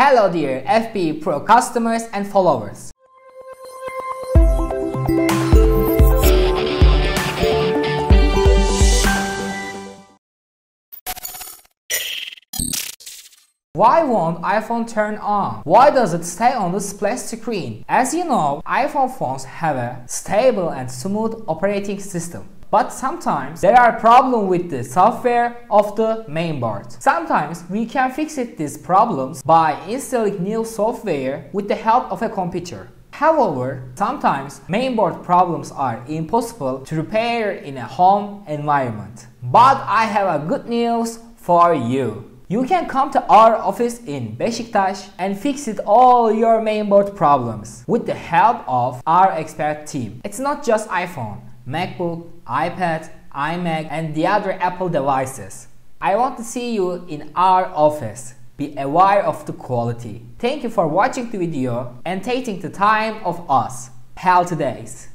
Hello dear FPPRO customers and followers. Why won't iPhone turn on? Why does it stay on the splash screen? As you know, iPhone phones have a stable and smooth operating system. But sometimes there are problems with the software of the mainboard. Sometimes we can fix these problems by installing new software with the help of a computer. However, sometimes mainboard problems are impossible to repair in a home environment. But I have a good news for you. You can come to our office in Beşiktaş and fix all your mainboard problems with the help of our expert team. It's not just iPhone, MacBook, iPad, iMac and the other Apple devices. I want to see you in our office. Be aware of the quality. Thank you for watching the video and taking the time of us. Healthy days.